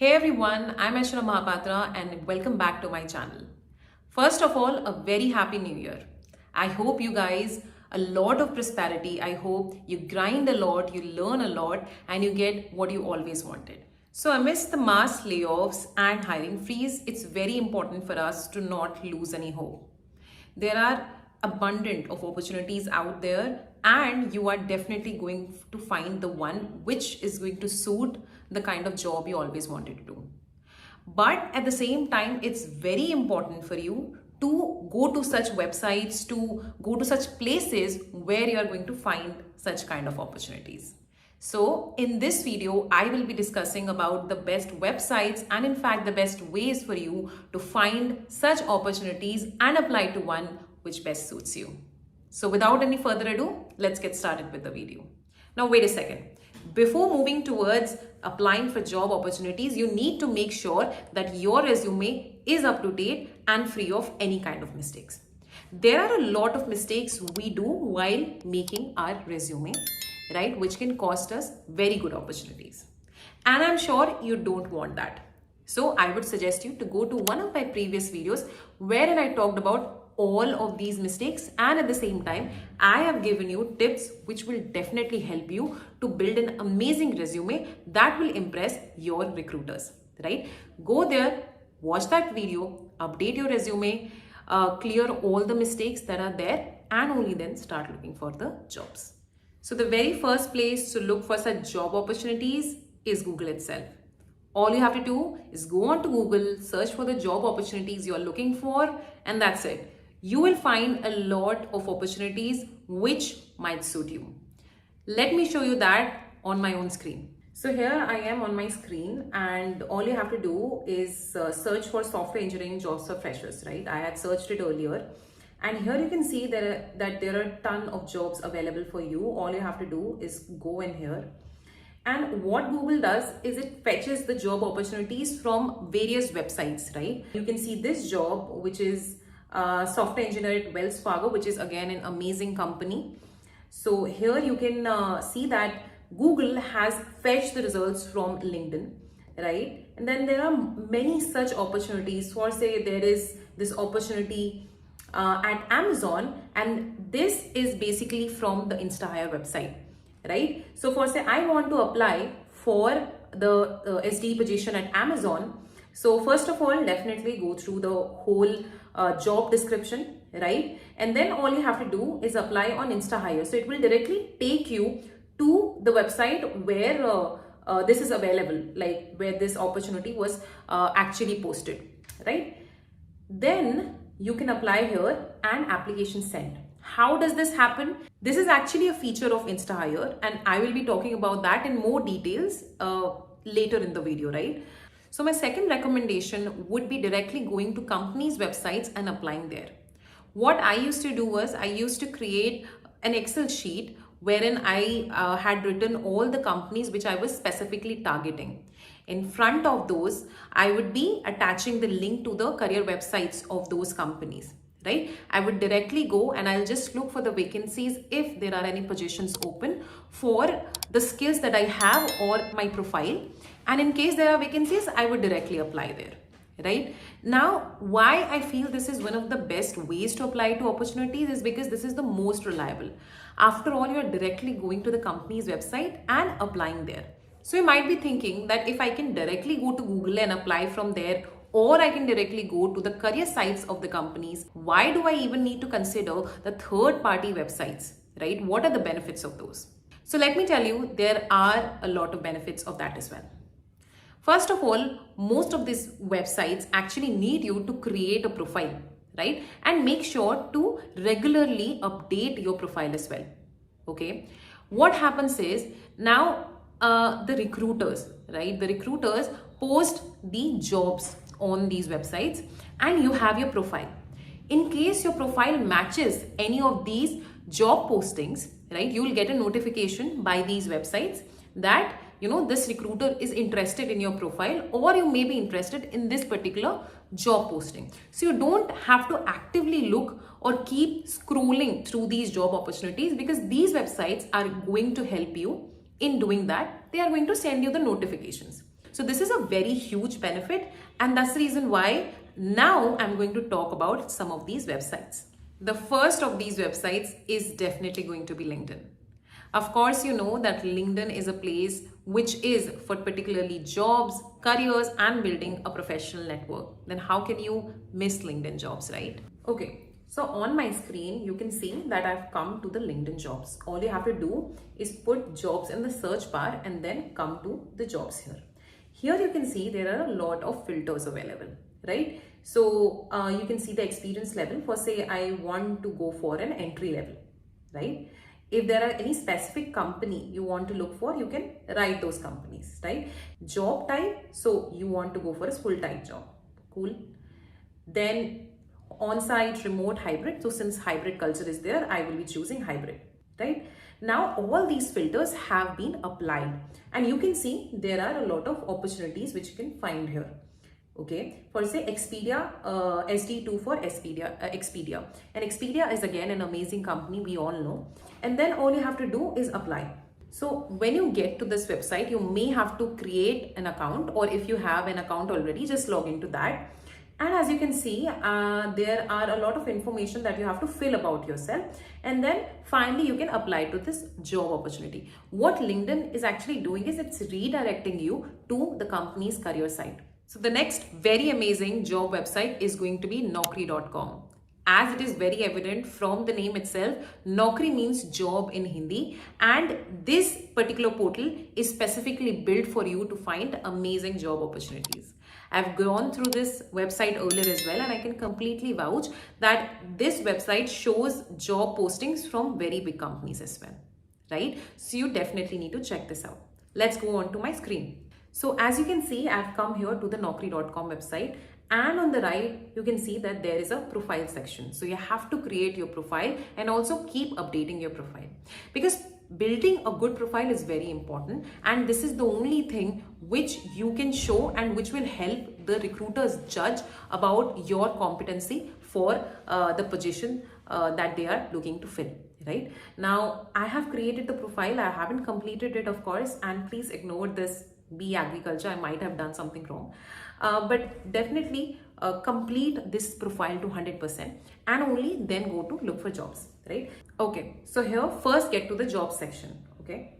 Hey everyone, I'm Aishwarya Mahapatra and welcome back to my channel. First of all, a very happy new year. I hope you guys a lot of prosperity. I hope you grind a lot, you learn a lot and you get what you always wanted. So amidst the mass layoffs and hiring freeze, it's very important for us to not lose any hope. There are abundant of opportunities out there and you are definitely going to find the one which is going to suit the kind of job you always wanted to do. But at the same time, it's very important for you to go to such websites, to go to such places where you are going to find such kind of opportunities. So in this video, I will be discussing about the best websites and in fact the best ways for you to find such opportunities and apply to one which best suits you. So without any further ado, let's get started with the video. Now wait a second. Before moving towards applying for job opportunities, you need to make sure that your resume is up to date and free of any kind of mistakes. There are a lot of mistakes we do while making our resume, right, which can cost us very good opportunities. And I'm sure you don't want that. So I would suggest you to go to one of my previous videos wherein I talked about all of these mistakes, and at the same time I have given you tips which will definitely help you to build an amazing resume that will impress your recruiters, right? Go there, watch that video, update your resume, clear all the mistakes that are there, and only then start looking for the jobs. So the very first place to look for such job opportunities is Google itself. All you have to do is go on to Google, search for the job opportunities you are looking for, and that's it. You will find a lot of opportunities which might suit you. Let me show you that on my own screen. So here I am on my screen and all you have to do is search for software engineering jobs for freshers, right? I had searched it earlier. And here you can see that there are a ton of jobs available for you. All you have to do is go in here. And what Google does is it fetches the job opportunities from various websites, right? You can see this job, which is software engineer at Wells Fargo, which is again an amazing company. So here you can see that Google has fetched the results from LinkedIn, right? And then there are many such opportunities. For say there is this opportunity at Amazon, and this is basically from the Insta Hire website, right? So for say I want to apply for the SD position at Amazon. So first of all, definitely go through the whole job description, right? And then all you have to do is apply on Insta Hire. So it will directly take you to the website where this is available, like where this opportunity was actually posted, right? Then you can apply here and application sent. How does this happen? This is actually a feature of Insta Hire and I will be talking about that in more details later in the video, right? So my second recommendation would be directly going to companies' websites and applying there. What I used to do was I used to create an Excel sheet wherein I had written all the companies which I was specifically targeting. In front of those, I would be attaching the link to the career websites of those companies, right? I would directly go and I'll just look for the vacancies if there are any positions open for the skills that I have or my profile. And in case there are vacancies, I would directly apply there, right? Now, why I feel this is one of the best ways to apply to opportunities is because this is the most reliable. After all, you're directly going to the company's website and applying there. So you might be thinking that if I can directly go to Google and apply from there, or I can directly go to the career sites of the companies, why do I even need to consider the third-party websites, right? What are the benefits of those? So let me tell you, there are a lot of benefits of that as well. First of all, most of these websites actually need you to create a profile, right? And make sure to regularly update your profile as well, okay? What happens is now the recruiters, right? The recruiters post the jobs on these websites and you have your profile. In case your profile matches any of these job postings, right, you will get a notification by these websites that this recruiter is interested in your profile or you may be interested in this particular job posting. So you don't have to actively look or keep scrolling through these job opportunities because these websites are going to help you in doing that. They are going to send you the notifications. So this is a very huge benefit, and that's the reason why now I'm going to talk about some of these websites. The first of these websites is definitely going to be LinkedIn. Of course, you know that LinkedIn is a place which is for particularly jobs, careers, and building a professional network. Then how can you miss LinkedIn jobs, right? Okay, so on my screen, you can see that I've come to the LinkedIn jobs. All you have to do is put jobs in the search bar and then come to the jobs here. Here you can see there are a lot of filters available, right? So you can see the experience level. For say, I want to go for an entry level, right? If there are any specific company you want to look for, you can write those companies, right? Job type, so you want to go for a full-time job. Cool. Then on-site, remote, hybrid. So since hybrid culture is there, I will be choosing hybrid, right? Now all these filters have been applied, and you can see there are a lot of opportunities which you can find here. Okay, for say Expedia, SD2 for Expedia, and Expedia is again an amazing company, we all know. And then all you have to do is apply. So when you get to this website, you may have to create an account, or if you have an account already, just log into that. And as you can see, there are a lot of information that you have to fill about yourself, and then finally you can apply to this job opportunity. What LinkedIn is actually doing is it's redirecting you to the company's career site. So the next very amazing job website is going to be Naukri.com. As it is very evident from the name itself, Naukri means job in Hindi, and this particular portal is specifically built for you to find amazing job opportunities. I've gone through this website earlier as well, and I can completely vouch that this website shows job postings from very big companies as well, right? So you definitely need to check this out. Let's go on to my screen. So as you can see, I've come here to the Naukri.com website, and on the right, you can see that there is a profile section. So you have to create your profile and also keep updating your profile, because building a good profile is very important, and this is the only thing which you can show and which will help the recruiters judge about your competency for the position that they are looking to fill. Right now, I have created the profile. I haven't completed it, of course, and please ignore this B agriculture. I might have done something wrong, but definitely complete this profile to 100% and only then go to look for jobs, right? Okay, so here first get to the job section. Okay,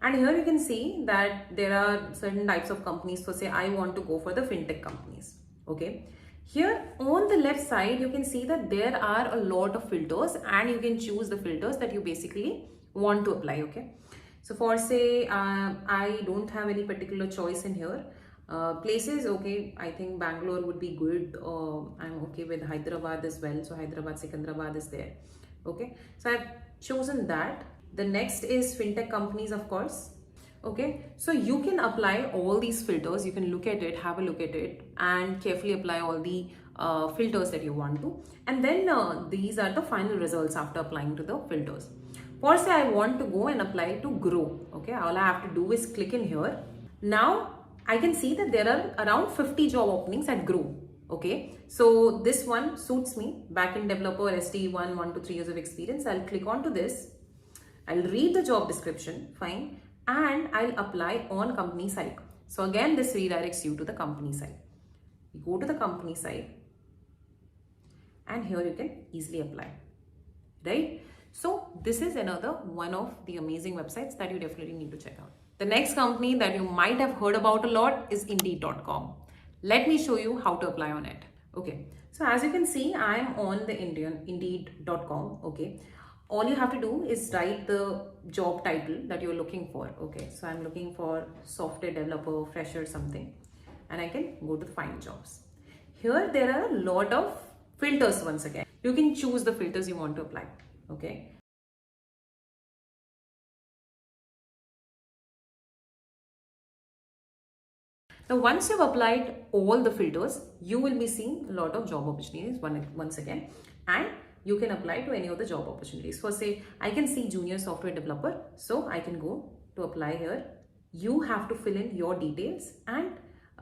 and here you can see that there are certain types of companies. So say I want to go for the fintech companies. Okay, here on the left side you can see that there are a lot of filters, and you can choose the filters that you basically want to apply. Okay, so for say I don't have any particular choice in here. Places, okay, I think Bangalore would be good. I'm okay with Hyderabad as well. So Hyderabad, Secunderabad is there. Okay, so I've chosen that. The next is fintech companies, of course. Okay, so you can apply all these filters. You can look at it, have a look at it, and carefully apply all the filters that you want to. And then these are the final results after applying to the filters. For say I want to go and apply to Grow. Okay, all I have to do is click in here. Now I can see that there are around 50 job openings at Grow. Okay, so this one suits me. Backend developer, SD1, 1 to 3 years of experience. I'll click on to this. I'll read the job description, fine, and I'll apply on company site. So again, this redirects you to the company site. You go to the company site, and here you can easily apply, right? So this is another one of the amazing websites that you definitely need to check out. The next company that you might have heard about a lot is Indeed.com. Let me show you how to apply on it. Okay, so as you can see, I am on the Indeed.com. Okay, all you have to do is write the job title that you're looking for. Okay, so I'm looking for software developer, fresher, something, and I can go to find jobs. Here there are a lot of filters. Once again, you can choose the filters you want to apply. Okay, now once you've applied all the filters, you will be seeing a lot of job opportunities once again, and you can apply to any of the job opportunities. For say I can see junior software developer, so I can go to apply here. You have to fill in your details, and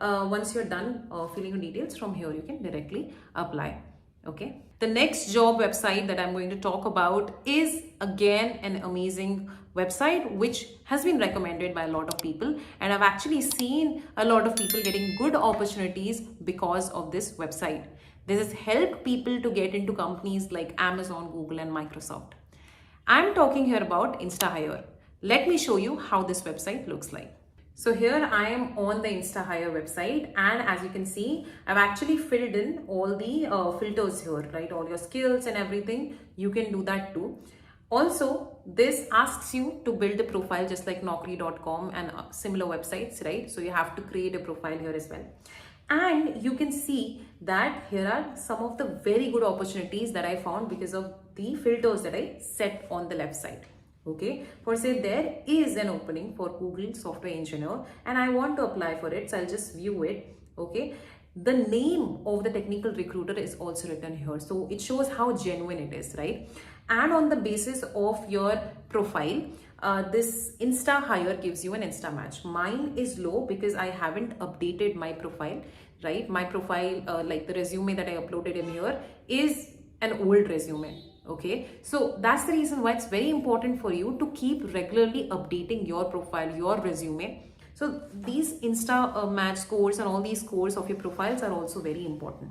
once you're done filling your details, from here you can directly apply. Okay. The next job website that I'm going to talk about is again an amazing website which has been recommended by a lot of people, and I've actually seen a lot of people getting good opportunities because of this website. This has helped people to get into companies like Amazon, Google, and Microsoft. I'm talking here about Insta Hire. Let me show you how this website looks like. So here I am on the Insta Hire website, and as you can see, I've actually filled in all the filters here, right? All your skills and everything. You can do that too. Also, this asks you to build a profile just like Naukri.com and similar websites, right? So you have to create a profile here as well. And you can see that here are some of the very good opportunities that I found because of the filters that I set on the left side. Okay, for say there is an opening for Google software engineer and I want to apply for it, so I'll just view it. Okay, the name of the technical recruiter is also written here, so it shows how genuine it is, right? And on the basis of your profile, this Insta Hire gives you an Insta match. Mine is low because I haven't updated my profile, right? My profile, like the resume that I uploaded in here, is an old resume. Okay, so that's the reason why it's very important for you to keep regularly updating your profile, your resume. So these Insta match scores and all these scores of your profiles are also very important.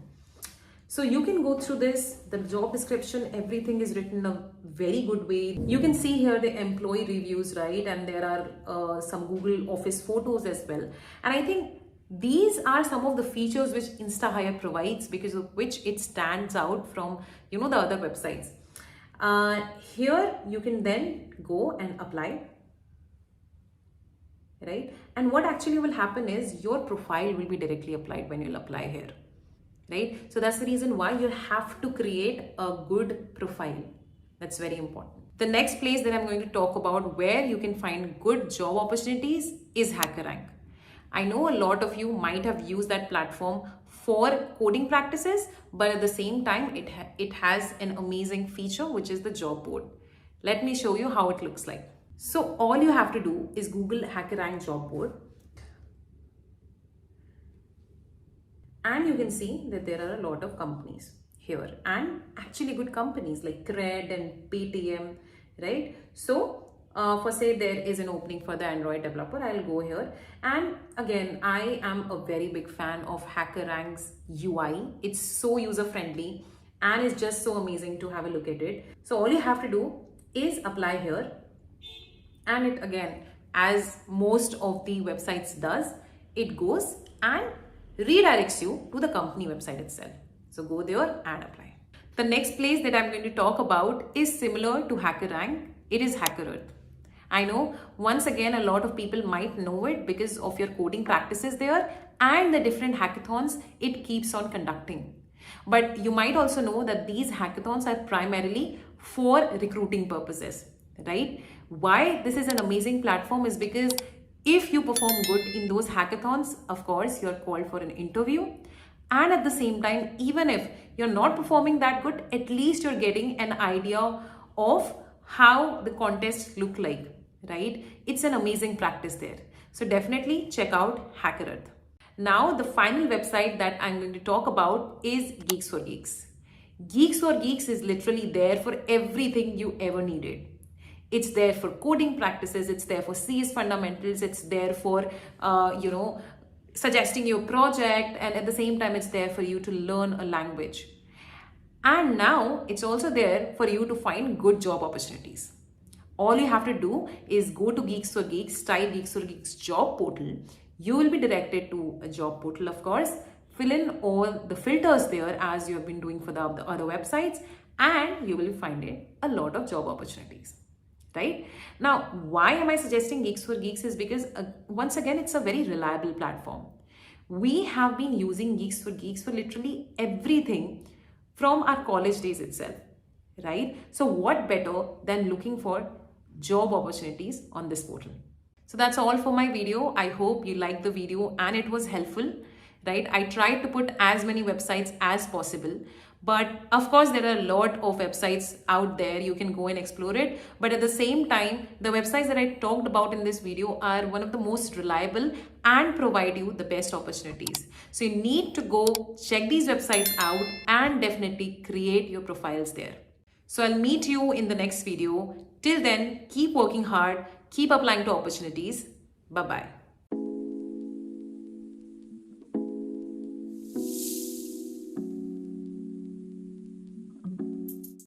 So you can go through this, the job description, everything is written in a very good way. You can see here the employee reviews, right? And there are some Google Office photos as well. And I think these are some of the features which Insta Hire provides, because of which it stands out from, the other websites. Here you can then go and apply, right? And what actually will happen is your profile will be directly applied when you'll apply here, right? So that's the reason why you have to create a good profile. That's very important. The next place that I'm going to talk about where you can find good job opportunities is Hackerat. I know a lot of you might have used that platform for coding practices, but at the same time, it has an amazing feature, which is the job board. Let me show you how it looks like. So all you have to do is Google Hackerat job board. And you can see that there are a lot of companies here, and actually good companies like Cred and Paytm, right? So for say there is an opening for the Android developer, I'll go here. And again, I am a very big fan of Hackerat's UI. It's so user friendly and it's just so amazing to have a look at it. So all you have to do is apply here, and it again, as most of the websites does, it goes and redirects you to the company website itself. So go there and apply. The next place that I'm going to talk about is similar to Hackerat. It is Hackerat. I know, once again, a lot of people might know it because of your coding practices there and the different hackathons it keeps on conducting. But you might also know that these hackathons are primarily for recruiting purposes, right? Why this is an amazing platform is because if you perform good in those hackathons, of course, you're called for an interview. And at the same time, even if you're not performing that good, at least you're getting an idea of how the contests look like, right? It's an amazing practice there. So definitely check out Hackerat. Now, the final website that I'm going to talk about is Geeks for Geeks. Geeks for Geeks is literally there for everything you ever needed. It's there for coding practices, it's there for CS fundamentals, it's there for, suggesting your project, and at the same time, it's there for you to learn a language. And now it's also there for you to find good job opportunities. All you have to do is go to Geeks for Geeks, type Geeks for Geeks job portal. You will be directed to a job portal, of course. Fill in all the filters there as you have been doing for the other websites, and you will find a lot of job opportunities. Right? Now, why am I suggesting Geeks for Geeks is because once again, it's a very reliable platform. We have been using Geeks for Geeks for literally everything from our college days itself, right? So what better than looking for job opportunities on this portal? So that's all for my video. I hope you liked the video and it was helpful, right? I tried to put as many websites as possible, But of course, there are a lot of websites out there. You can go and explore it. But at the same time, the websites that I talked about in this video are one of the most reliable and provide you the best opportunities. So you need to go check these websites out and definitely create your profiles there. So I'll meet you in the next video. Till then, keep working hard, keep applying to opportunities. Bye-bye.